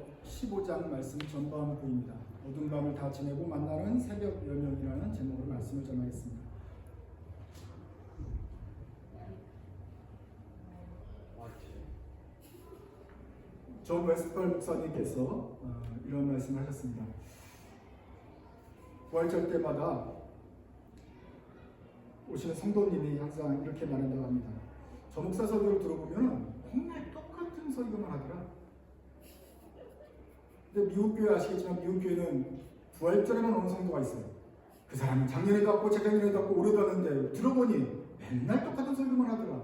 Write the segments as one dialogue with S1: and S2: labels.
S1: 고린도전서 15장 말씀 전반부입니다. 어두운 밤을 다 지내고 만나는 새벽 여명이라는 제목으로 말씀을 전하겠습니다. 존 웨스트펄 목사님께서 이런 말씀을 하셨습니다. 부활절 때마다 오시는 성도님이 항상 이렇게 말한다고 합니다. 저 목사 설교를 들어보면 맨날 똑같은 설교만 하더라. 근데 미국 교회 아시겠지만 미국 교회는 부활절에만 오는 성도가 있어요. 그 사람은 작년에도 왔고 재작년에도 왔고 올해도 왔는데 들어보니 맨날 똑같은 설교만 하더라.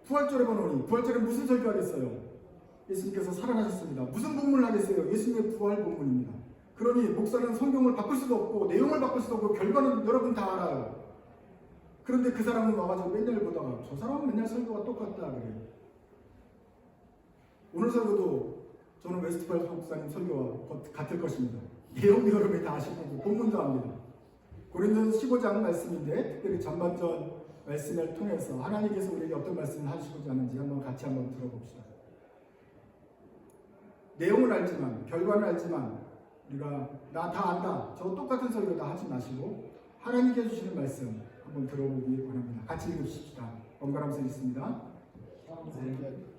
S1: 부활절에만 오니 부활절에 무슨 설교하겠어요? 예수님께서 살아나셨습니다. 무슨 본문을 하겠어요? 예수님의 부활 본문입니다. 그러니 목사는 성경을 바꿀 수도 없고 내용을 바꿀 수도 없고 결과는 여러분 다 알아요. 그런데 그 사람은 와가지고 맨날 보다가 저 사람은 맨날 설교가 똑같다 그래요. 오늘 설교도 저는 웨스트펄 목사님 설교와 같을 것입니다. 내용 여러분이 다 아실 거고 본문도 압니다. 고린도전서 15장 말씀인데 특별히 전반전 말씀을 통해서 하나님께서 우리에게 어떤 말씀을 하시고자 하는지 같이 한번 들어봅시다. 내용은 알지만 결과는 알지만 우리가 나 다 안다 저 똑같은 설교 다 하지 마시고 하나님께 주시는 말씀 한번 들어보기 원합니다. 같이 읽으십시다. 번갈아가면서 읽습니다.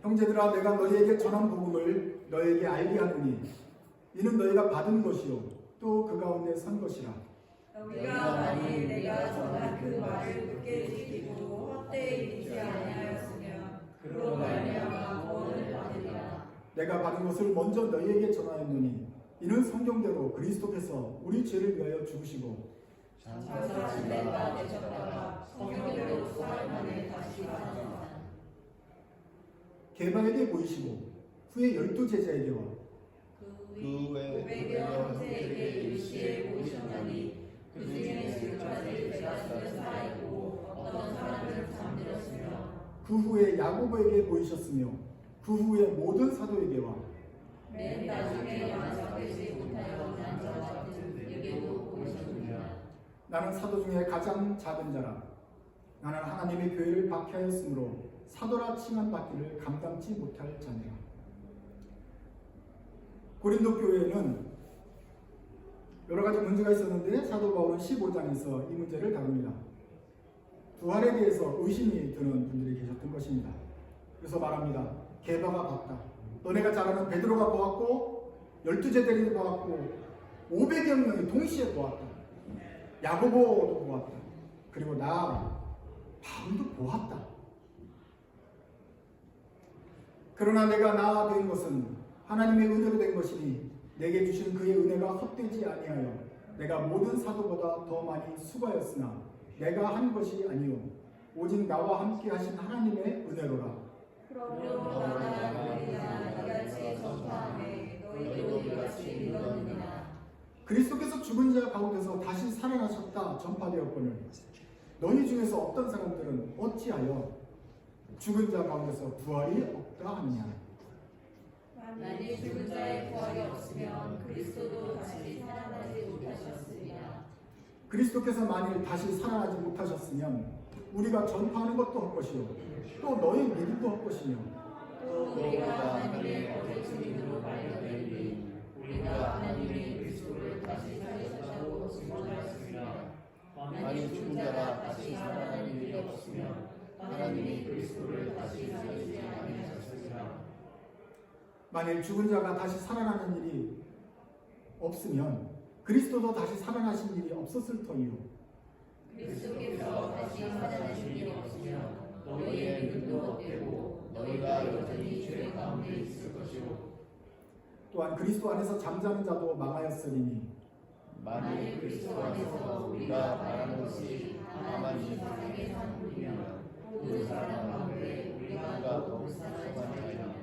S1: 형제들아 내가 너희에게 전한 복음을 너희에게 알게 하노니 이는 너희가 받은 것이요 또 그 가운데 선 것이라.
S2: 너희가 만일 내가 전한 그 말을 굳게 지키고 헛되이 믿지 아니하였으면 그로 말미암아 구원을 받으리라.
S1: 내가 받은 것을 먼저 너희에게 전하였노니 이는 성경대로 그리스도께서 우리 죄를 위하여 죽으시고
S2: 장사하신 바 되셨다가 성경대로 4일 만에 다시 살아나셨다.
S1: 개방에게 보이시고 후에 12제자에게와
S2: 그 후에 500여 형제에게 일시에 보이셨나니 그 중에 지금까지 제가 수는 살아있고 어떤 사람을 잠들었으며
S1: 그 후에 야고보에게 보이셨으며 그 후에 모든 사도에게와
S2: 맨 나중에 완성되지 못하여 난 저 같은 에게도 보이셨느니라.
S1: 나는 사도 중에 가장 작은 자라. 나는 하나님의 교회를 박해하였으므로 사도라 칭함받기를 감당치 못할 자니라. 고린도 교회에는 여러 가지 문제가 있었는데 사도 바울은 15장에서 이 문제를 다룹니다. 부활에 대해서 의심이 드는 분들이 계셨던 것입니다. 그래서 말합니다. 게바가 봤다. 너네가 잘 아는 베드로가 보았고 12제자들이 보았고 500여 명이 동시에 보았다. 야고보도 보았다. 그리고 나 바울도 보았다. 그러나 내가 나 된 것은 하나님의 은혜로 된 것이니 내게 주신 그의 은혜가 헛되지 아니하여 내가 모든 사도보다 더 많이 수고하였으나 내가 한 것이 아니요 오직 나와 함께 하신 하나님의 은혜로라.
S2: 그러므로 나가 이같이 전파하매 너희도 이같이 믿었느니라.
S1: 그리스도께서 죽은 자 가운데서 다시 살아나셨다 전파되었거늘 너희 중에서 어떤 사람들은 어찌하여 죽은 자 가운데서 부활이 없다 하느냐.
S2: 만일 죽은 자의 부활이 없으면 그리스도도 다시 살아나지 못하셨으리라.
S1: 그리스도께서 만일 다시 살아나지 못하셨으면 우리가 전파하는 것도 헛것이요 또 너희 믿음도 헛것이며
S2: 또 우리가 하나님의 거짓 증인으로 발견되니 우리가 하나님의 그리스도를 다시 살리셨다고 증언하였으리라. 만일 죽은 자가 다시 살아나는 일이 없으면 하나님이 그리스도를 다시 살리지 아니하셨으리라.
S1: 만일 죽은 자가 다시 살아나는 일이 없으면 그리스도도 다시 살아나신 일이 없었을 터이요
S2: 그리스도께서 다시 살아나신 일이 없으면 너희의 믿음도 헛되고 너희가 여전히 죄 가운데 있을 것이요
S1: 또한 그리스도 안에서 잠자는 자도 망하였으리니
S2: 만일 그리스도 안에서 우리가 바라는 것이 다만 이 세상에 사는 뿐이면 모든 사람 가운데 우리가 더 불쌍한 자이라.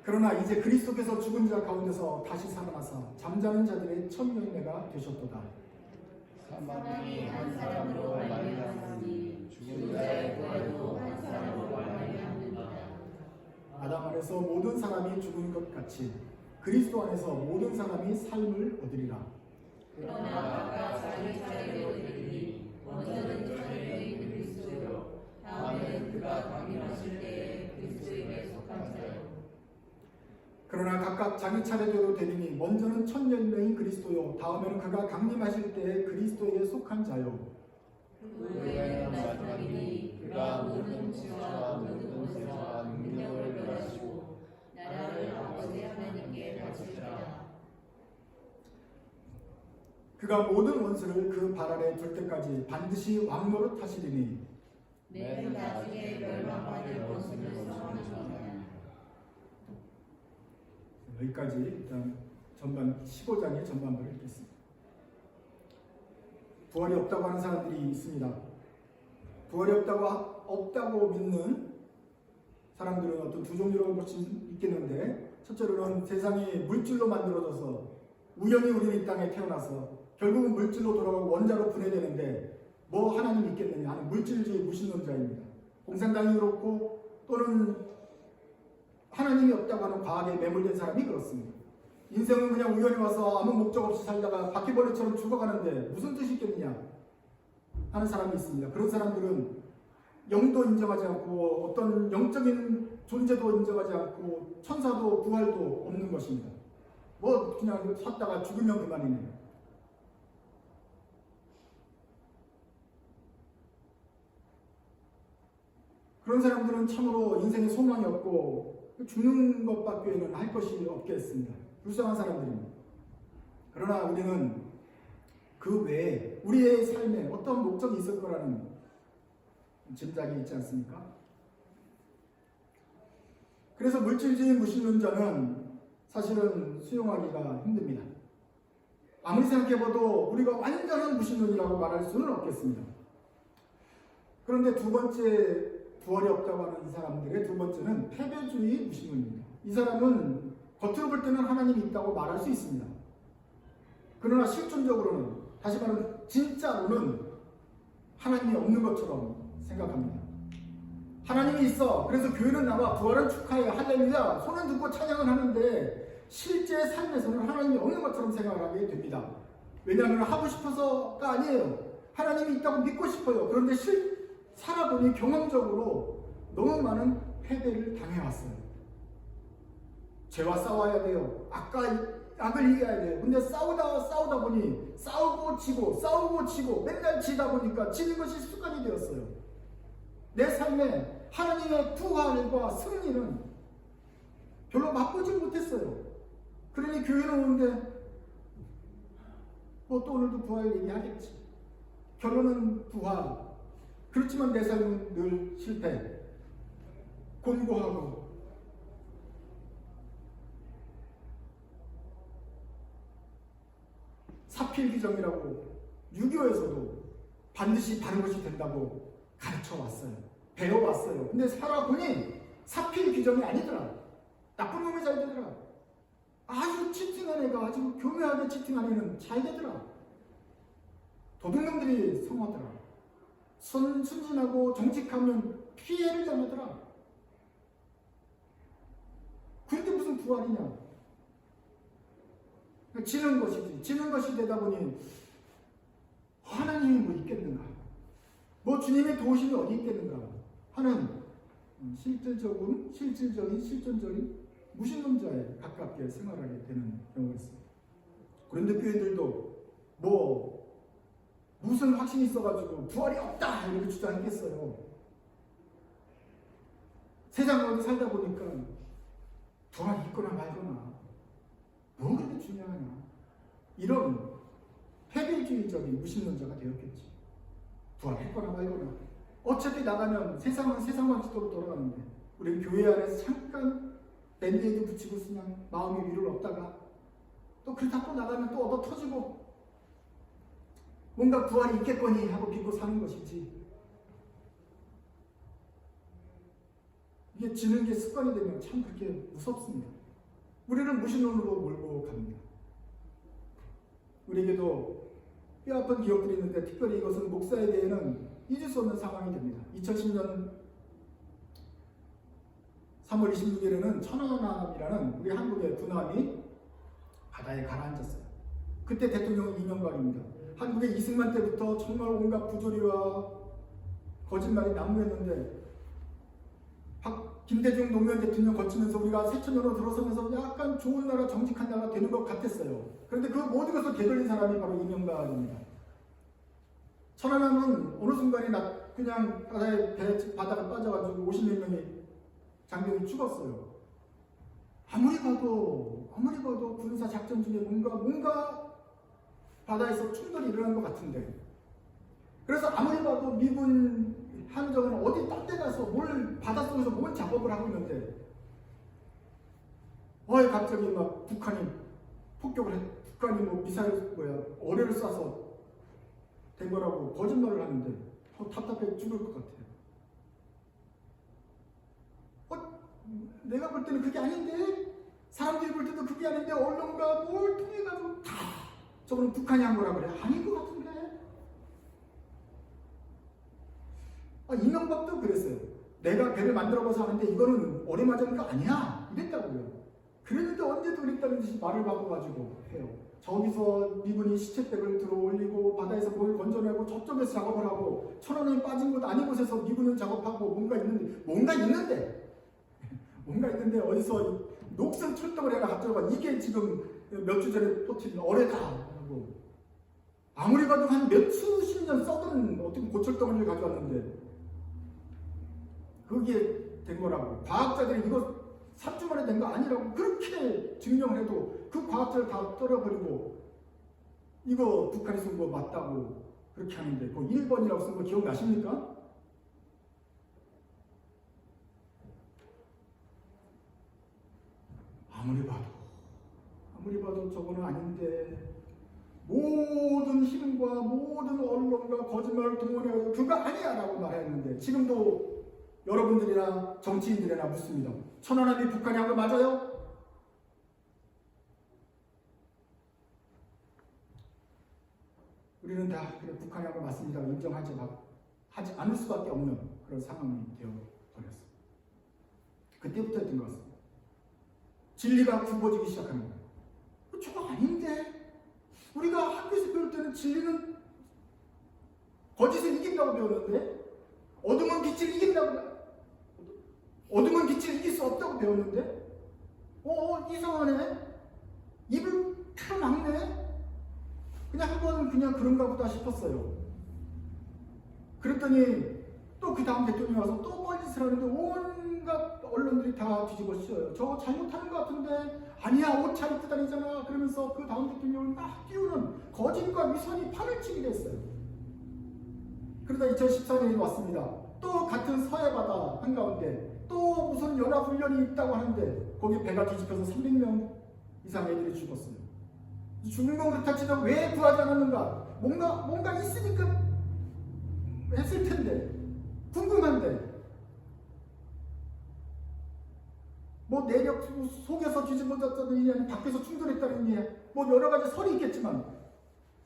S1: 그러나 이제 그리스도께서 죽은 자 가운데서 다시 살아나사 잠자는 자들의 첫 열매가 되셨도다.
S2: 사망이 한 사람으로 말미암으니 죽은 자의 부활도 한 사람으로 말미암는다.
S1: 아담 안에서 모든 사람이 죽은 것 같이 그리스도 안에서 모든 사람이 삶을 얻으리라.
S2: 그러나 각각 자기 자리를 얻으리니 먼저는 자녀인 그리스도요 다음에는 그가 강림하실 때에 그리스도에게 속한 자
S1: 그러나 각각 자기 차례대로 되리니 먼저는 첫 열매인 그리스도요 다음에는 그가 강림하실 때에 그리스도에게 속한 자요.
S2: 그 후에는 마지막이니 그가 모든 지혜와 모든 권세와 능력을 멸하시고 나라를 아버지 하나님께 바치리라.
S1: 그가 모든 원수를 그 발 아래 둘 때까지 반드시 왕노릇 하시리니
S2: 맨 나중에 멸망받을 원수를 정하시리라.
S1: 여기까지 일단 전반 15장의 전반부를 읽겠습니다. 부활이 없다고 하는 사람들이 있습니다. 부활이 없다고 믿는 사람들은 어떤 두 종류로 볼 수 있겠는데, 첫째로는 세상이 물질로 만들어져서 우연히 우리는 이 땅에 태어나서 결국은 물질로 돌아가고 원자로 분해되는데 뭐 하나님 있겠느냐 하는 물질주의 무신론자입니다. 공산당이 그렇고 또는 하나님이 없다고 하는 과학에 매몰된 사람이 그렇습니다. 인생은 그냥 우연히 와서 아무 목적 없이 살다가 바퀴벌레처럼 죽어가는데 무슨 뜻이 있겠느냐 하는 사람이 있습니다. 그런 사람들은 영도 인정하지 않고 어떤 영적인 존재도 인정하지 않고 천사도 부활도 없는 것입니다. 뭐 그냥 샀다가 죽으면 그만이네. 그런 사람들은 참으로 인생에 소망이 없고 죽는 것밖에는 할 것이 없겠습니다. 불쌍한 사람들입니다. 그러나 우리는 그 외에 우리의 삶에 어떤 목적이 있을 거라는 짐작이 있지 않습니까? 그래서 물질주의 무신론자는 사실은 수용하기가 힘듭니다. 아무리 생각해봐도 우리가 완전한 무신론이라고 말할 수는 없겠습니다. 그런데 두 번째 부활이 없다고 하는 사람들의 두 번째는 패배주의 무신론입니다. 이 사람은 겉으로 볼 때는 하나님이 있다고 말할 수 있습니다. 그러나 실존적으로는, 다시 말하면 진짜로는 하나님이 없는 것처럼 생각합니다. 하나님이 있어. 그래서 교회는 나와 부활을 축하해. 할렐루야. 손을 들고 찬양을 하는데 실제 삶에서는 하나님이 없는 것처럼 생각을 하게 됩니다. 왜냐하면 하고 싶어서가 아니에요. 하나님이 있다고 믿고 싶어요. 그런데 살아보니 경험적으로 너무 많은 패배를 당해왔어요. 죄와 싸워야 돼요. 악을 이겨야 돼요. 근데 싸우다 보니 싸우고 지고 맨날 지다 보니까 지는 것이 습관이 되었어요. 내 삶에 하나님의 부활과 승리는 별로 맛보지 못했어요. 그러니 교회는 오는데 뭐 또 오늘도 부활 얘기하겠지. 결론은 부활. 그렇지만 내 삶은 늘 실패. 곤고하고 사필기정이라고 유교에서도 반드시 바른 것이 된다고 가르쳐 왔어요. 배워왔어요. 근데 살아보니 사필기정이 아니더라. 나쁜 놈이 잘 되더라. 아주 치팅한 애가 아주 교묘하게 치팅한 애는 잘 되더라. 도둑놈들이 성하더라. 순진하고 정직하면 피해를 당하더라. 그런데 무슨 부활이냐? 지는 것이지. 지는 것이 되다 보니 하나님이 뭐 있겠는가? 뭐 주님의 도우심이 어디 있겠는가? 하는 실존적인 무신론자에 가깝게 생활하게 되는 경우가 있습니다. 그런데 교회들도 뭐 무슨 확신이 있어가지고 부활이 없다 이렇게 주장했겠어요. 세상 가운데 살다 보니까 부활이 있거나 말거나 뭐 그렇게 중요하냐, 이런 패배주의적인 무신론자가 되었겠지. 부활했거나 말거나 어차피 나가면 세상은 세상 방식대로 돌아가는데 우리는 교회 안에서 잠깐 밴드에이드 붙이고 그냥 마음의 위로를 얻다가 또 그렇다 또 나가면 또 얻어 터지고 뭔가 부활이 있겠거니 하고 믿고 사는 것이지. 이게 지는 게 습관이 되면 참 그렇게 무섭습니다. 우리는 무신론으로 몰고 갑니다. 우리에게도 뼈아픈 기억들이 있는데 특별히 이것은 목사에게는 잊을 수 없는 상황이 됩니다. 2010년 3월 26일에는 천안함이라는 우리 한국의 군함이 바다에 가라앉았어요. 그때 대통령은 이명박입니다. 한국의 이승만 때부터 정말 온갖 부조리와 거짓말이 난무했는데 김대중 노무현 대통령 거치면서 우리가 새천년으로 들어서면서 약간 좋은 나라, 정직한 나라 되는 것 같았어요. 그런데 그 모든 것을 되돌린 사람이 바로 이명박입니다. 천안함은 어느 순간에 그냥 바다가 빠져가지고 50몇 명이 장병이 죽었어요. 아무리 봐도 군사 작전 중에 뭔가 바다에서 충돌이 일어난 것 같은데, 그래서 아무리 봐도 미군 함정은 어디 딴 데 가서 바닷속에서 뭔 작업을 하고 있는데, 갑자기 막 북한이 폭격을 해, 북한이 미사일 어뢰를 쏴서 된 거라고 거짓말을 하는데 답답해 죽을 것 같아요. 내가 볼 때는 그게 아닌데, 사람들이 볼 때도 그게 아닌데, 언론과 뭘 통해가지고 다 저거는 북한이 한 거라 그래. 아닌 것 같은데. 이명박도 그랬어요. 내가 배를 만들어봐서 하는데 이거는 어뢰 맞은 거 아니야 이랬다고요. 그랬는데 언제도 그랬다는 듯이 말을 바꿔가지고 해요. 저기서 미군이 시체백을 들어 올리고 바다에서 뭘 건져내고 저쪽에서 작업을 하고 천안에 빠진 곳 아닌 곳에서 미군은 작업하고 뭔가 있는데 어디서 녹슨 출동을 해라 갑자기 이게 지금 몇 주 전에 터뜨린 어뢰다 하고, 아무리 봐도 한 수십 년 썩은 어떤 고철덩어리를 가져왔는데 그게 된 거라고. 과학자들이 이거 3주 만에 된 거 아니라고 그렇게 증명을 해도 그 과학자를 다 떨어버리고 이거 북한이 쏜 거 맞다고 그렇게 하는데, 그 1번이라고 쓴 거 기억나십니까? 아무리 봐도 저거는 아닌데, 모든 힘과 모든 언론과 거짓말을 동원해가지고 그거 아니야 라고 말했는데, 지금도 여러분들이나 정치인들이나 묻습니다. 천안함이 북한이 한 거 맞아요? 우리는 다 그래 북한이 한 거 맞습니다 하지 않을 수밖에 없는 그런 상황이 되어버렸어요. 그때부터 했던 것 같습니다. 진리가 굽어지기 시작하는 거예요. 저거 아닌데? 우리가 학교에서 배울 때는 진리는 거짓을 이긴다고 배웠는데, 어둠은 빛을 이길 수 없다고 배웠는데, 이상하네? 입을 다 막네? 그냥 한번 그런가 보다 싶었어요. 그랬더니 또 그 다음 대통령이 와서 또 뻘짓을 하는데 온갖 언론들이 다 뒤집어 씌워요. 저거 잘못하는 것 같은데, 아니야 옷 잘 입고 다니잖아 그러면서 그 다음 대통령을 막 띄우는 거짓과 위선이 판을 치게 됐어요. 그러다 2014년이 왔습니다. 또 같은 서해바다 한가운데 또 무슨 연합훈련이 있다고 하는데 거기 배가 뒤집혀서 300명 이상 애들이 죽었어요. 죽는 건 그렇다 치면 왜 구하지 않았는가? 뭔가 있으니까 했을 텐데, 궁금한데, 내력 속에서 뒤집어졌다느니 아니면 밖에서 충돌했다느니 여러 가지 설이 있겠지만,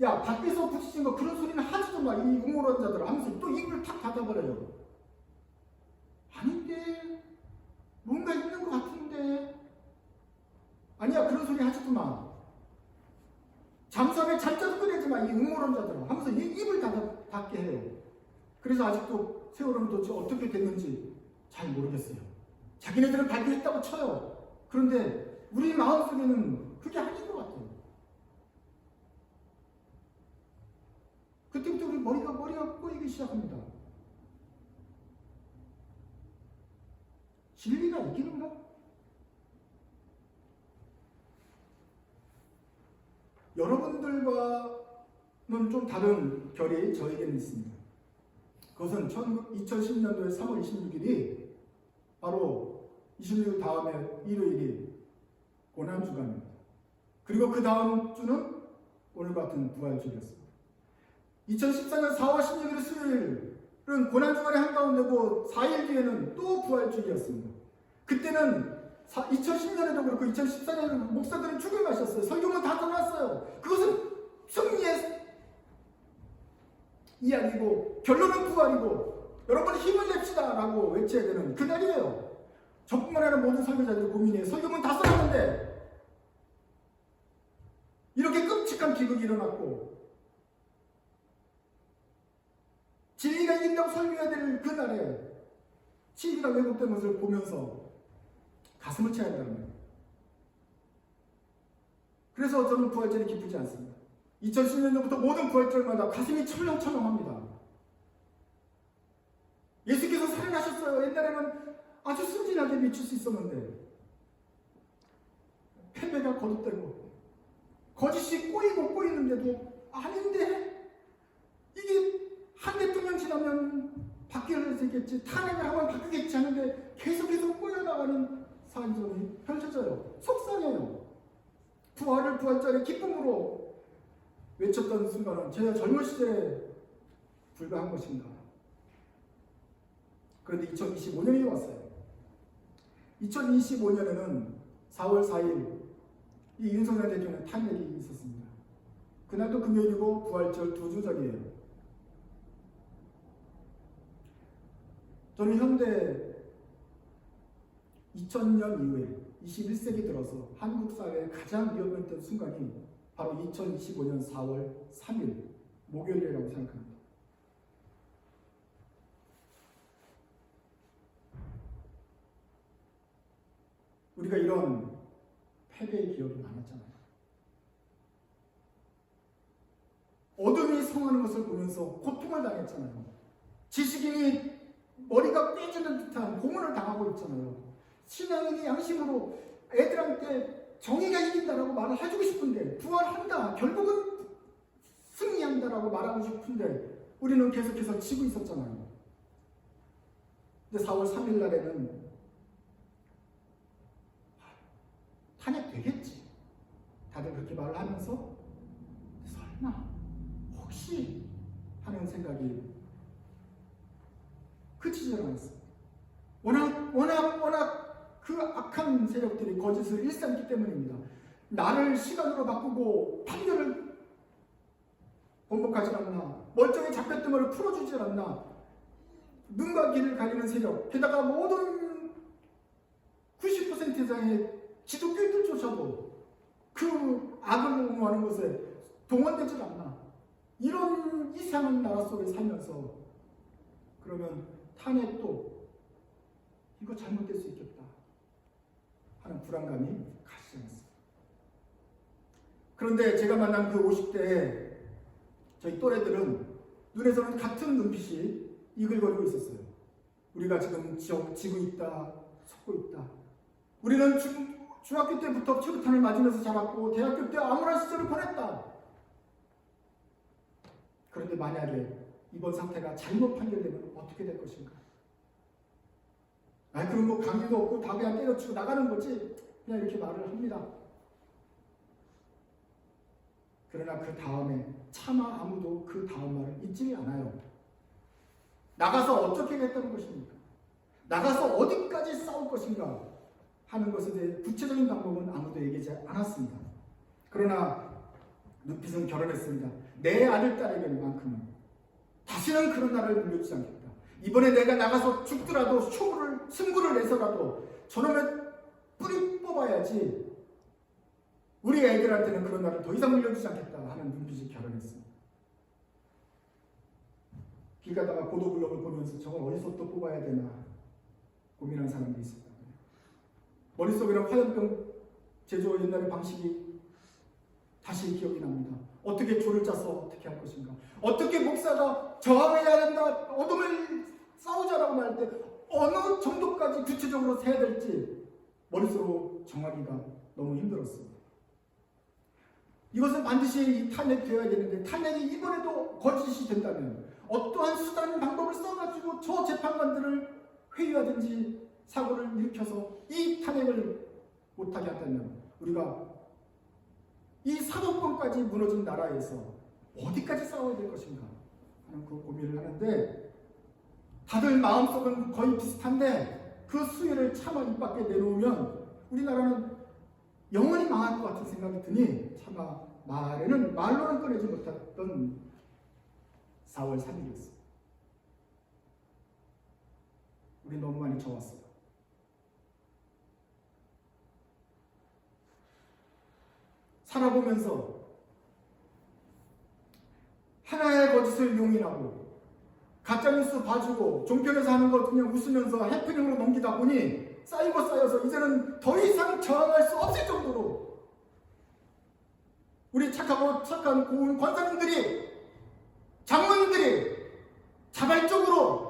S1: 야 밖에서 부딪힌 거 그런 소리는 하지도 마 이 음모론자들 하면서 또 입을 탁 닫아버려요. 아닌데 뭔가 있는 것 같은데, 아니야 그런 소리 하지도 마, 잠수함에 잠자도 꺼내지 마 이 음모론자들 하면서 입을 닫게 해요. 그래서 아직도 세월호는 도대체 어떻게 됐는지 잘 모르겠어요. 자기네들은 발표했다고 쳐요. 그런데 우리 마음속에는 그게 아닌 것 같아요. 그때부터 우리 머리가 꼬이기 시작합니다. 진리가 이기는가? 여러분들과는 좀 다른 결이 저에게는 있습니다. 그것은 2010년도에 3월 26일이 바로 26일 다음에 일요일이 고난주간입니다. 그리고 그 다음 주는 오늘 같은 부활주일이었습니다. 2014년 4월 16일 수요일은 고난주간의 한가운데고 4일 뒤에는 또 부활주일이었습니다. 그때는 2010년에도 그렇고 2014년에도 목사들은 죽을 마셨어요. 설교문 다 떠났어요. 그것은 승리의 이야기고 결론은 부활이고 여러분 힘을 냅시다 라고 외쳐야 되는 그날이에요. 저뿐만 아니라 모든 설교자들이 고민해요. 설교문 다 써놨는데 이렇게 끔찍한 비극이 일어났고 진리가 이긴다고 설교해야 될 그날에 치기가 왜곡된 것을 보면서 가슴을 쳐야 한다는 거예요. 그래서 저는 부활절이 기쁘지 않습니다. 2010년부터 모든 부활절마다 가슴이 철렁철렁합니다. 예수께서 살아나셨어요. 옛날에는 아주 순진하게 미칠 수 있었는데 패배가 거듭되고 거짓이 꼬이고 꼬이는데도 아닌데 이게 한 대 두 명 지나면 바뀌어지겠지, 탄핵을 하면 바뀌겠지 하는데 계속해서 꼬여나가는 산전이 펼쳐져요. 속상해요. 부활절의 기쁨으로 외쳤던 순간은 제가 젊은 시절에 불과한 것인가. 그런데 2025년이 왔어요. 2025년에는 4월 4일 이 윤석열 대통령 탄핵이 있었습니다. 그날도 금요일이고 부활절 두 주절이에요. 저는 현대 2000년 이후에 21세기 들어서 한국 사회의 가장 위험했던 순간이 바로 2025년 4월 3일 목요일이라고 생각합니다. 우리가 이런 패배의 기억이 많았잖아요. 어둠이 성하는 것을 보면서 고통을 당했잖아요. 지식인이 머리가 깨지는 듯한 고문을 당하고 있잖아요. 신앙인이 양심으로 애들한테 정의가 이긴다라고 말을 해주고 싶은데, 부활한다, 결국은 승리한다라고 말하고 싶은데 우리는 계속해서 지고 있었잖아요. 근데 4월 3일 날에는 탄핵 되겠지, 다들 그렇게 말을 하면서 설마 혹시 하는 생각이 그치지 않았습니다. 워낙 그 악한 세력들이 거짓을 일삼기 때문입니다. 나를 시간으로 바꾸고 판결을 번복하지 않나, 멀쩡히 잡혔던 것을 풀어주지 않나, 눈과 귀를 가리는 세력, 게다가 모든 90% 이상의 기독교인들조차도 그 악을 옹호하는 것에 동원되지 않나, 이런 이상한 나라 속에 살면서 그러면 탄핵도 이거 잘못될 수 있겠다 하는 불안감이 가시지 않았습니다. 그런데 제가 만난 그 50대의 저희 또래들은 눈에서는 같은 눈빛이 이글거리고 있었어요. 우리가 지금 지고 있다, 속고 있다. 우리는 중학교 때부터 최루탄을 맞으면서 자랐고 대학교 때 암울한 시절을 보냈다. 그런데 만약에 이번 사태가 잘못 판결되면 어떻게 될 것인가? 그럼 뭐 강의도 없고 다 그냥 때려치고 나가는 거지, 그냥 이렇게 말을 합니다. 그러나 그 다음에 차마 아무도 그 다음 말을 잊지 않아요. 나가서 어떻게 하겠다는 것입니까? 나가서 어디까지 싸울 것인가 하는 것에 대해 구체적인 방법은 아무도 얘기하지 않았습니다. 그러나 눈빛은 결혼했습니다. 내 아들 딸에게만큼은 다시는 그런 나라를 물려주지 않겠다. 이번에 내가 나가서 죽더라도 승부를 내서라도 저놈의 뿌리 뽑아야지 우리 애들한테는 그런 나라를 더 이상 물려주지 않겠다 하는 눈빛이 결혼했습니다. 길 가다가 보도블록을 보면서 저걸 어디서 또 뽑아야 되나 고민한 사람도 있습니다. 머릿속에는 화염병 제조 옛날의 방식이 다시 기억이 납니다. 어떻게 조를 짜서 어떻게 할 것인가, 어떻게 목사가 저항해야 된다, 어둠을 싸우자라고 말 때 어느 정도까지 구체적으로 세야 될지 머릿속으로 정하기가 너무 힘들었습니다. 이것은 반드시 탄핵되어야 되는데, 탄핵이 이번에도 거짓이 된다면 어떠한 수단 방법을 써가지고 저 재판관들을 회유하든지 사고를 일으켜서 이 탄핵을 못하게 한다면 우리가 이 사도권까지 무너진 나라에서 어디까지 싸워야 될 것인가 하는 그 고민을 하는데, 다들 마음속은 거의 비슷한데 그 수위를 차마 입 밖에 내놓으면 우리나라는 영원히 망할 것 같은 생각이 드니 차마 말로는 꺼내지 못했던 4월 3일이었습니다. 우리 너무 많이 져왔어요. 살아보면서 하나의 거짓을 용인하고 가짜뉴스 봐주고 종편에서 하는 거 그냥 웃으면서 해프닝으로 넘기다 보니 쌓이고 쌓여서 이제는 더 이상 저항할 수 없을 정도로 우리 착하고 착한 고운 권사님들이, 장로님들이 자발적으로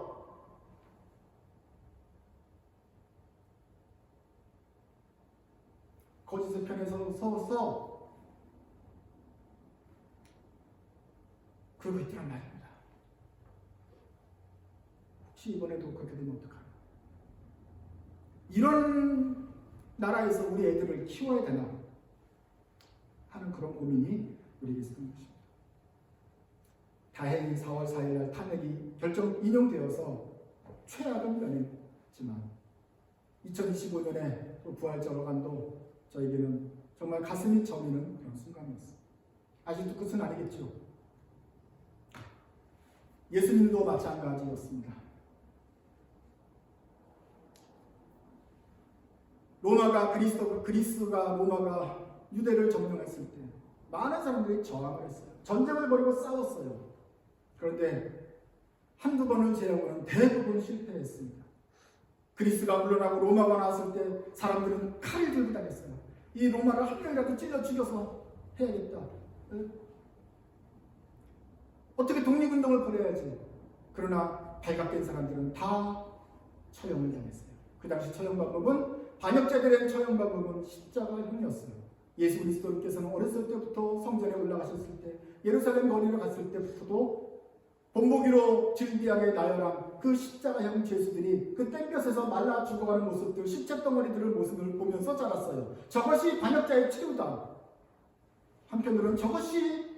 S1: 거짓의 편에 서서 그러고 있더란 말입니다. 혹시 이번에도 그렇게 되면 어떡하나? 이런 나라에서 우리 애들을 키워야 되나 하는 그런 고민이 우리에게 있는 것입니다. 다행히 4월 4일 날 탄핵이 결정 인용되어서 최악은 면했지만 2025년에 또 부활절 어간도 저에게는 정말 가슴이 저리는 그런 순간이었습니다. 아직도 끝은 아니겠죠. 예수님도 마찬가지였습니다. 그리스가 로마가 유대를 점령했을 때 많은 사람들이 저항을 했어요. 전쟁을 벌이고 싸웠어요. 그런데 한두 번을 제외하고는 대부분 실패했습니다. 그리스가 물러나고 로마가 나왔을 때 사람들은 칼을 들고 다녔어요. 이 로마를 한 명이라도 찔러 죽여서 해야겠다. 어떻게 독립운동을 벌여야지. 그러나 발각된 사람들은 다 처형을 당했어요. 그 당시 처형 방법은, 반역자들의 처형 방법은 십자가형이었어요. 예수 그리스도께서는 어렸을 때부터 성전에 올라가셨을 때, 예루살렘 거리로 갔을 때부터도 본보기로 질비하게 나열한 그 십자가형 죄수들이 그 땡볕에서 말라 죽어가는 모습들, 시체덩어리들의 모습을 보면서 자랐어요. 저것이 반역자의 최후다. 한편으로는 저것이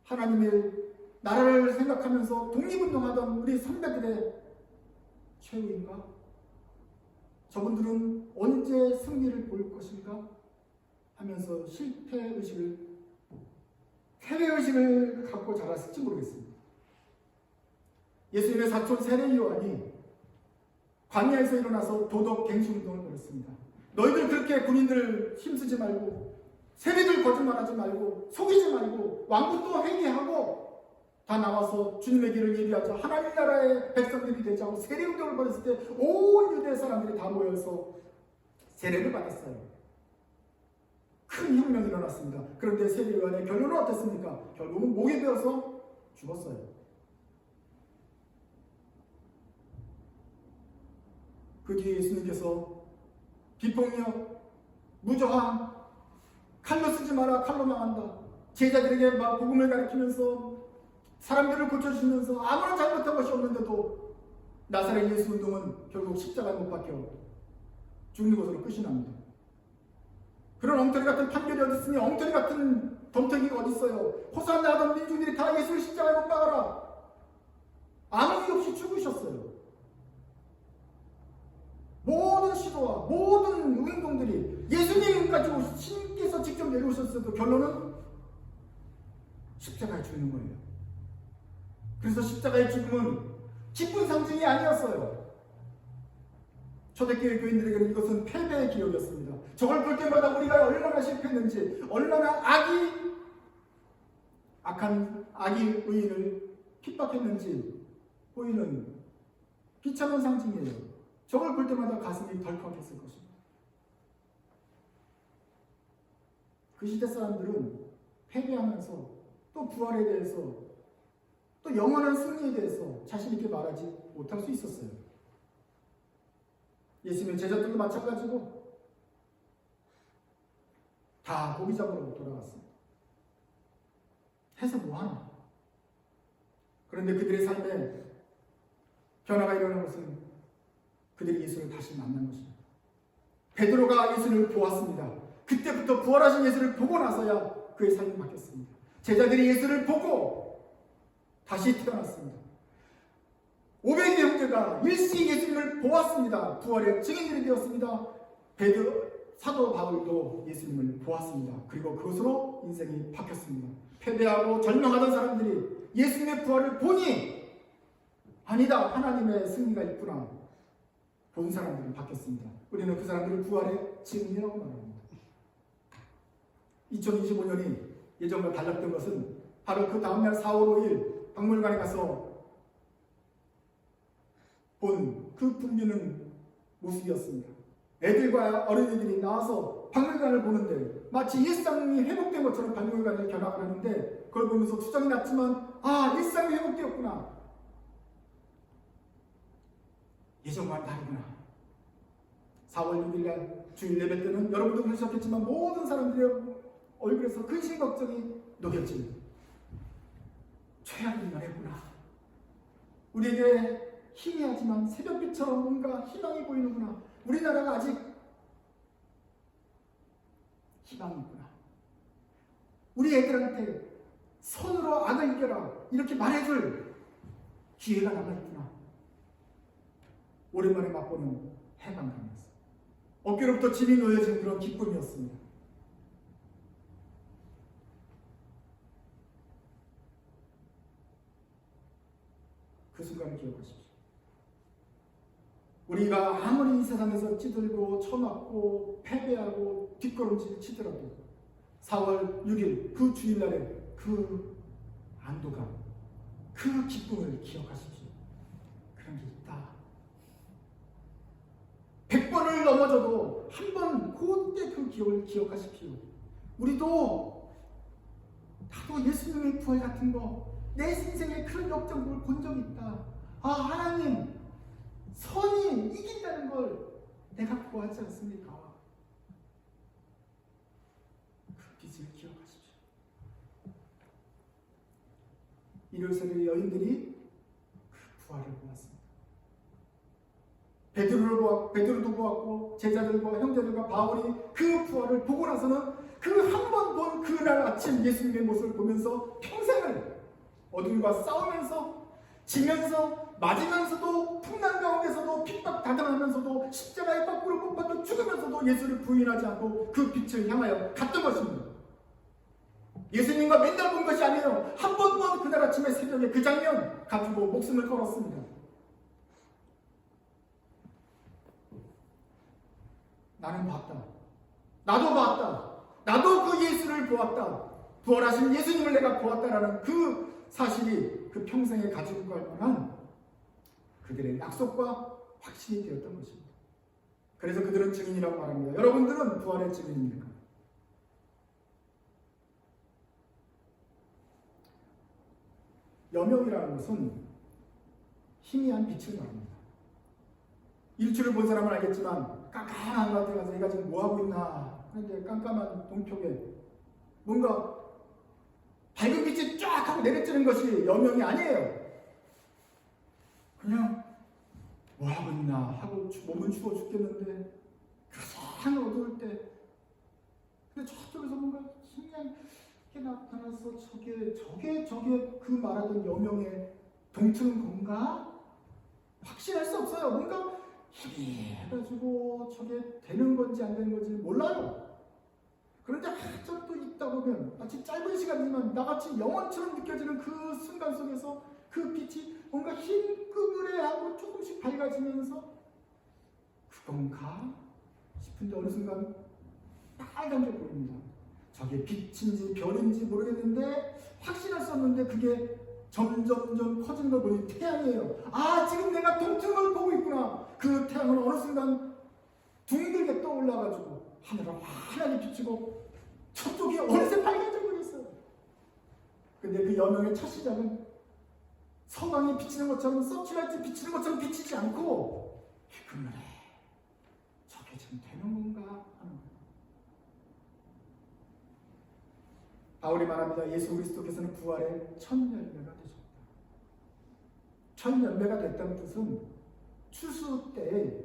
S1: 하나님의 나라를 생각하면서 독립운동하던 우리 선배들의 최후인가? 저분들은 언제 승리를 볼 것인가? 하면서 실패의식을, 패배의식을 갖고 자랐을지 모르겠습니다. 예수님의 사촌 세례 요한이 광야에서 일어나서 도덕 갱신운동을 벌였습니다. 너희들 그렇게 군인들 힘쓰지 말고, 세리들 거짓말하지 말고, 속이지 말고, 왕국도 회개하고 다 나와서 주님의 길을 예비하자, 하나님 나라의 백성들이 되자고 세례운동을 벌였을 때 온 유대 사람들이 다 모여서 세례를 받았어요. 큰 혁명이 일어났습니다. 그런데 세례 요한의 결론은 어땠습니까? 결국은 목에 베어서 죽었어요. 그 뒤에 예수님께서 비폭력, 무저항, 칼로 쓰지 마라, 칼로 망한다, 제자들에게 막 복음을 가르치면서 사람들을 고쳐주시면서 아무런 잘못한 것이 없는데도 나사렛 예수 운동은 결국 십자가에 못 박혀 죽는 것으로 끝이 납니다. 그런 엉터리 같은 판결이 어디 있으니, 엉터리 같은 덤터기가 어디 있어요. 호산나 하던 민중들이 다 예수를 십자가에 못 박아라. 아무 이유 없이 죽으셨어요. 모든 시도와 모든 운동들이 예수님 가지고 신께서 직접 내려오셨어도 결론은 십자가에 죽는 거예요. 그래서 십자가의 죽음은 기쁜 상징이 아니었어요. 초대교회 교인들에게는 이것은 패배의 기억이었습니다. 저걸 볼 때마다 우리가 얼마나 실패했는지, 얼마나 악한 악의 의인을 핍박했는지 보이는 비참한 상징이에요. 저걸 볼 때마다 가슴이 덜컥했을 것입니다. 그 시대 사람들은 패배하면서 또 부활에 대해서, 또 영원한 승리에 대해서 자신 있게 말하지 못할 수 있었어요. 예수님의 제자들도 마찬가지고 다 고기 잡으러 돌아갔습니다. 해서 뭐하나? 그런데 그들의 삶에 변화가 일어난 것은 그들이 예수를 다시 만난 것입니다. 베드로가 예수를 보았습니다. 그때부터 부활하신 예수를 보고 나서야 그의 삶이 바뀌었습니다. 제자들이 예수를 보고 다시 태어났습니다. 500의 형제가 일시 예수님을 보았습니다. 부활의 증인들이 되었습니다. 사도 바울도 예수님을 보았습니다. 그리고 그것으로 인생이 바뀌었습니다. 패배하고 절망하던 사람들이 예수님의 부활을 보니 아니다, 하나님의 승리가 있구나, 본 사람들은 바뀌었습니다. 우리는 그 사람들을 부활의 증인이라고 말합니다. 2025년이 예정과 달랐던 것은 바로 그 다음날 4월 5일 박물관에 가서 본 그 붐비는 모습이었습니다. 애들과 어린이들이 나와서 박물관을 보는데 마치 일상이 회복된 것처럼 박물관을 견학을 하는데 그걸 보면서 투정이 났지만 일상이 회복되었구나. 예전과는 다르구나. 4월 6일날 주일 예배 때는 여러분도 그러셨겠지만 모든 사람들의 얼굴에서 근심 걱정이 녹였지. 최악의 날이구나. 우리에게 희미하지만 새벽빛처럼 뭔가 희망이 보이는구나. 우리나라가 아직 희망이 있구나. 우리 애들한테 손으로 악을 이겨라 이렇게 말해줄 기회가 남아있구나. 오랜만에 맛보는 해방감이었어요. 어깨로부터 짐이 놓여진 그런 기쁨이었습니다. 그 순간을 기억하십시오. 우리가 아무리 이 세상에서 찌들고 처맞고 패배하고 뒷걸음질 치더라도 4월 6일 그 주일날에 그 안도감, 그 기쁨을 기억하십시오. 그런 게 있다. 100번을 넘어져도 한 번 그때 그 기억을 기억하십시오. 나도 예수님의 부활 같은 거, 내 인생에 그런 역정을 본 적이 있다. 하나님 선이 이긴다는 걸 내가 보았지 않습니까? 그 빛을 기억하십시오. 일요일 새벽에 여인들이 그 부활을 보았습니다. 베드로도 보았고 제자들과 형제들과 바울이 그 부활을 보고 나서는 그 한 번 본 그날 아침 예수님의 모습을 보면서 평생을 어둠과 싸우면서 지면서 맞으면서도 풍랑 가운데서도 핍박 당하면서도 십자가에 거꾸로 못 박혀 죽으면서도 예수를 부인하지 않고 그 빛을 향하여 갔던 것입니다. 예수님과 맨날 본 것이 아니에요. 한 번 본 그날 아침에 새벽에 그 장면 가지고 목숨을 걸었습니다. 나는 봤다. 나도 봤다. 나도 그 예수를 보았다. 부활하신 예수님을 내가 보았다라는 그 사실이 그 평생에 가지고 갈 만한 그들의 약속과 확신이 되었던 것입니다. 그래서 그들은 증인이라고 말합니다. 여러분들은 부활의 증인입니까? 여명이라는 것은 희미한 빛을 말합니다. 일출을 본 사람은 알겠지만 깜깜한 것 같아서 얘가 지금 뭐하고 있나 하는데 깜깜한 동쪽에 뭔가 밝은 빛이 쫙 하고 내려지는 것이 여명이 아니에요. 그냥 뭐하고 있나 하고 몸은 추워 죽겠는데 가장 어두울 때 근데 저쪽에서 뭔가 희미하게 나타나서 저게 그 말하던 여명의 동트는 건가? 확신할 수 없어요. 뭔가 희미해가지고 저게 되는 건지 안 되는 건지 몰라요. 그런데 한참 또 있다 보면 마치 짧은 시간이지만 나같이 영원처럼 느껴지는 그 순간 속에서 그 빛이 뭔가 흰 그물에하고 조금씩 밝아지면서 그건가 싶은데 어느 순간 빨간 게 보입니다. 저게 빛인지 별인지 모르겠는데 확신할 수 없는데 그게 점점 커지는 걸 보니 태양이에요. 지금 내가 동쪽을 보고 있구나. 그 태양은 어느 순간 둥글게 떠올라가지고 하늘을 환하게 비추고 저쪽이 어느새 밝아져 버렸어요. 근데 그 여명의 첫 시작은 서방이 비치는 것처럼 서칠라이트 비치는 것처럼 비치지 않고 그늘에 저게 지금 되는 건가 하는 거예요. 바울이 말합니다. 예수 그리스도께서는 부활의 첫 열매가 되셨다. 첫 열매가 됐다는 뜻은 추수 때의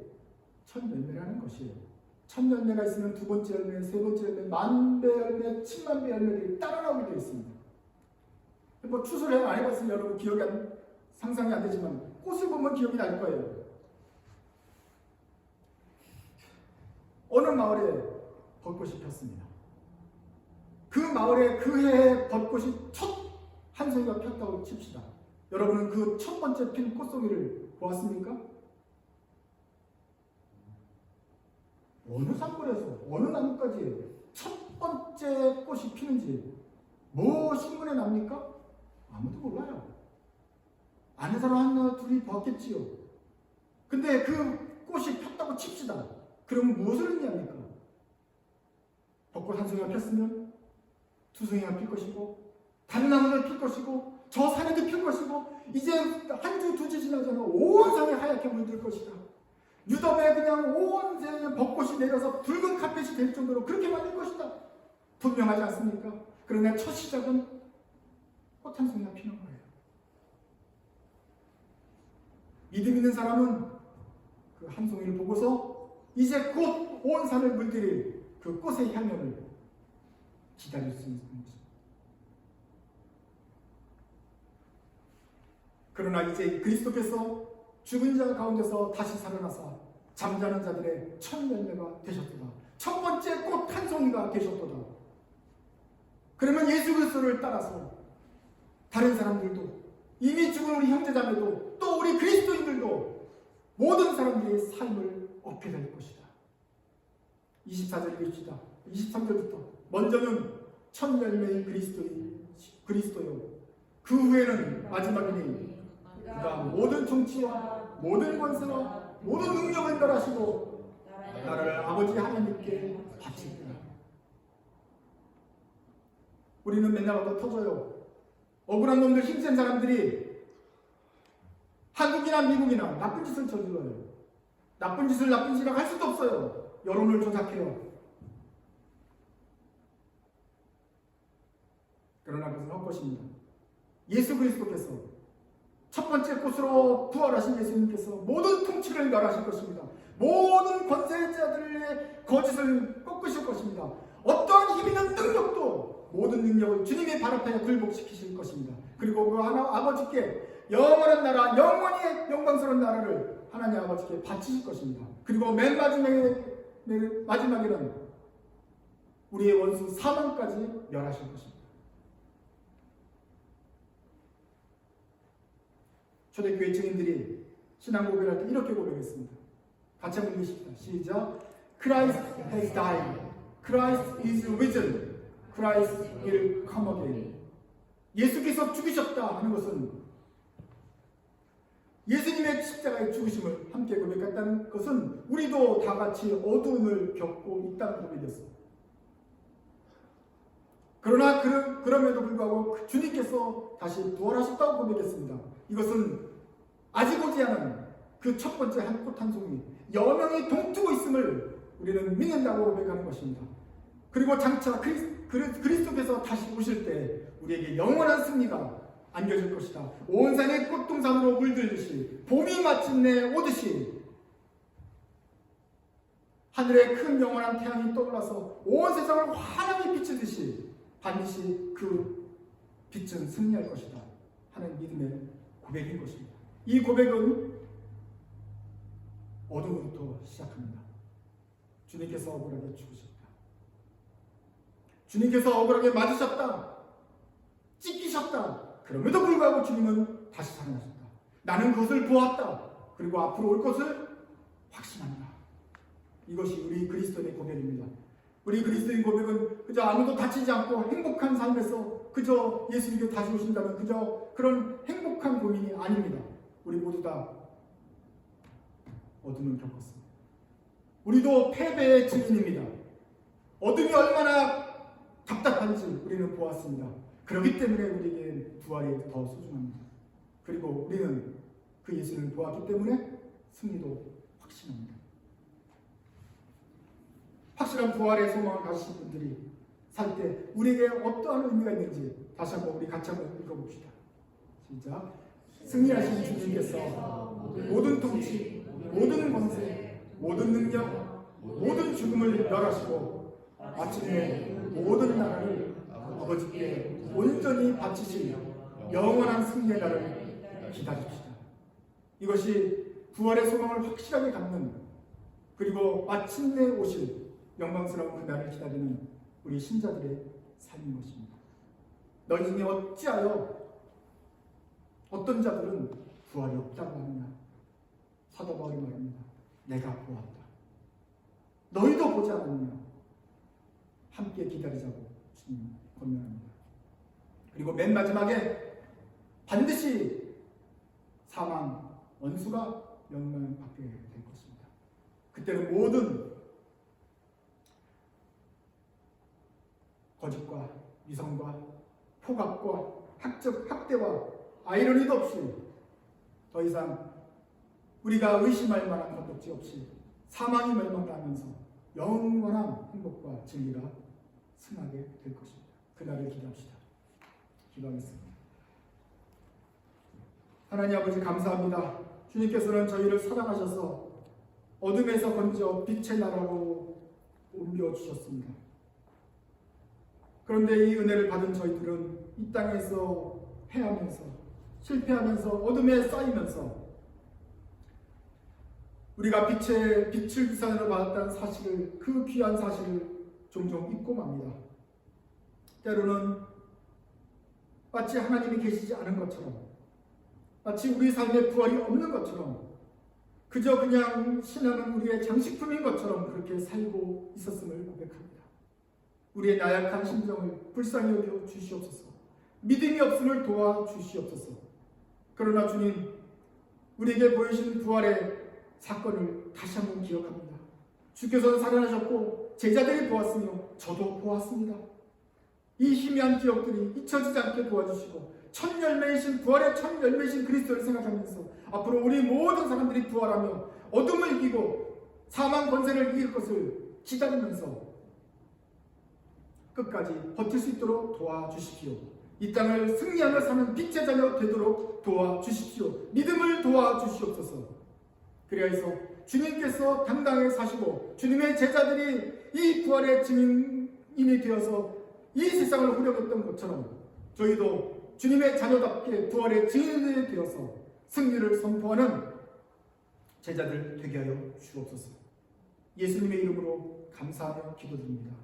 S1: 첫 열매라는 것이에요. 첫 열매가 있으면 두 번째 열매, 세 번째 열매, 만배 열매, 10만 배 열매들이 따라 나오게 되어 있습니다. 뭐 추수를 안 해봤으면 여러분 상상이 안 되지만 꽃을 보면 기억이 날 거예요. 어느 마을에 벚꽃이 폈습니다. 그 마을에 그 해에 벚꽃이 첫 한 송이가 폈다고 칩시다. 여러분은 그 첫 번째 핀 꽃송이를 보았습니까? 어느 산골에서 어느 나뭇가지에 첫 번째 꽃이 피는지 뭐 신문에 납니까? 아무도 몰라요. 아는 사람 하나 둘이 보았겠지요. 근데 그 꽃이 폈다고 칩시다. 그러면 무엇을 의미합니까? 벚꽃 한 송이가 폈으면 두 송이가 필 것이고 다른 나무도 필 것이고 저 산에도 필 것이고 이제 한 주 두 주 지나잖아. 온 산이 하얗게 물들 것이다. 유럽에 그냥 온 세상에 벚꽃이 내려서 붉은 카펫이 될 정도로 그렇게 만들 것이다. 분명하지 않습니까? 그러나 첫 시작은 꽃 한 송이가 피는 거예요. 믿음 있는 사람은 그 한 송이를 보고서 이제 곧 온 산을 물들일 그 꽃의 향연을 기다릴 수 있는 것입니다. 그러나 이제 그리스도께서 죽은 자 가운데서 다시 살아나사 잠자는 자들의 첫 열매가 되셨도다. 첫 번째 꽃 한 송이가 되셨도다. 그러면 예수 그리스도를 따라서 다른 사람들도 이미 죽은 우리 형제자매도 또 우리 그리스도인들도 모든 사람들의 삶을 얻게 될 것이다. 24절 읽읍시다. 23절부터 먼저는 첫 열매인 그리스도요. 그 후에는 마지막이니 그가 모든 통치와 모든 권세와 모든 능력을 멸하시고 나라를 아버지 하나님께 바치리라. 우리는 맨날 얻어 터져요. 억울한 놈들, 힘센 사람들이 한국이나 미국이나 나쁜 짓을 저질러요. 나쁜 짓을 나쁜 짓이라고 할 수도 없어요. 여론을 조작해요. 그러나 그것은 헛것입니다. 예수 그리스도께서 첫 번째 꽃으로 부활하신 예수님께서 모든 통치를 멸하실 것입니다. 모든 권세자들의 거짓을 꺾으실 것입니다. 어떠한 힘 있는 능력도 모든 능력을 주님의 발 앞에 굴복시키실 것입니다. 그리고 그 아버지께 영원한 나라, 영원히 영광스러운 나라를 하나님 아버지께 바치실 것입니다. 그리고 맨 마지막에는 우리의 원수 사망까지 멸하실 것입니다. 초대교회 증인들이 신앙 고백할 때 이렇게 고백했습니다. 같이 한번 읽으십시다. 시작. Christ has died. Christ is risen. Christ will come again. 예수께서 죽으셨다 하는 것은 예수님의 십자가의 죽으심을 함께 고백했다는 것은 우리도 다 같이 어두움을 겪고 있다는 고백이었습니다. 그러나 그럼에도 불구하고 주님께서 다시 부활하셨다고 고백했습니다. 이것은 아직 오지 않은 그 첫 번째 한 꽃 한 송이 여명이 동트고 있음을 우리는 믿는다고 고백하는 것입니다. 그리고 장차 그리스도께서 다시 오실 때 우리에게 영원한 승리가 안겨질 것이다. 온 산이 꽃동산으로 물들듯이 봄이 마침내 오듯이 하늘에 큰 영원한 태양이 떠올라서 온 세상을 환하게 비추듯이 반드시 그 빛은 승리할 것이다 하는 믿음의 고백인 것입니다. 이 고백은 어둠부터 시작합니다. 주님께서 억울하게 죽으셨다. 주님께서 억울하게 맞으셨다. 찢기셨다. 그럼에도 불구하고 주님은 다시 살아나셨다. 나는 그것을 보았다. 그리고 앞으로 올 것을 확신한다. 이것이 우리 그리스도인의 고백입니다. 우리 그리스도인 고백은 그저 아무도 다치지 않고 행복한 삶에서 그저 예수님께 다시 오신다는 그저 그런 행복한 고민이 아닙니다. 우리 모두 다 어둠을 겪었습니다. 우리도 패배의 증인입니다. 어둠이 얼마나 답답한지 우리는 보았습니다. 그렇기 때문에 우리에게 부활이 더 소중합니다. 그리고 우리는 그 예수를 보았기 때문에 승리도 확신합니다. 확실한 부활의 소망을 가지신 분들이 살 때 우리에게 어떠한 의미가 있는지 다시 한번 우리 같이 한번 읽어봅시다. 시작. 승리하신 주님께서 모든 통치, 모든 권세, 모든 능력, 모든 죽음을 멸하시고 마침내 모든 나라를 아버지께 온전히 바치시며 영원한 승리의 날을 기다립시다. 이것이 부활의 소망을 확실하게 갖는 그리고 마침내 오실 영광스러운 그 날을 기다리는 우리 신자들의 삶인 것입니다. 너희 중에 어찌하여 어떤 자들은 부활이 없다고 하느냐? 사도 바울이 말합니다. 내가 보았다. 너희도 보지 않았느냐? 함께 기다리자고 주님 권면합니다. 그리고 맨 마지막에 반드시 사망, 원수가 영광받게 될 것입니다. 그때는 모든 거짓과 위선과 포갑과 학적 학대와 아이러니도 없이 더 이상 우리가 의심할 만한 건덕지 없이 사망이 멸망하면서 영원한 행복과 진리가 승하게 될 것입니다. 그날을 기대합시다. 기도하겠습니다. 하나님 아버지 감사합니다. 주님께서는 저희를 사랑하셔서 어둠에서 건져 빛의 나라로 옮겨주셨습니다. 그런데 이 은혜를 받은 저희들은 이 땅에서 패하면서 실패하면서 어둠에 쌓이면서 우리가 빛을 비산으로 받았다는 사실을, 그 귀한 사실을 종종 잊고 맙니다. 때로는 마치 하나님이 계시지 않은 것처럼, 마치 우리 삶에 부활이 없는 것처럼, 그저 그냥 신앙은 우리의 장식품인 것처럼 그렇게 살고 있었음을 고백합니다. 우리의 나약한 심정을 불쌍히 여겨 주시옵소서. 믿음이 없음을 도와주시옵소서. 그러나 주님, 우리에게 보이신 부활의 사건을 다시 한번 기억합니다. 주께서는 살아나셨고 제자들이 보았으며 저도 보았습니다. 이 희미한 기억들이 잊혀지지 않게 도와주시고 첫 열매이신 부활의 첫 열매이신 그리스도를 생각하면서 앞으로 우리 모든 사람들이 부활하며 어둠을 이기고 사망 권세를 이길 것을 기다리면서 끝까지 버틸 수 있도록 도와주십시오. 이 땅을 승리하며 사는 빛의 자녀 되도록 도와주십시오. 믿음을 도와주시옵소서. 그래서 주님께서 당당히 사시고 주님의 제자들이 이 부활의 증인이 되어서 이 세상을 후려했던 것처럼 저희도 주님의 자녀답게 부활의 증인이 되어서 승리를 선포하는 제자들 되게 하여 주옵소서. 예수님의 이름으로 감사하며 기도드립니다.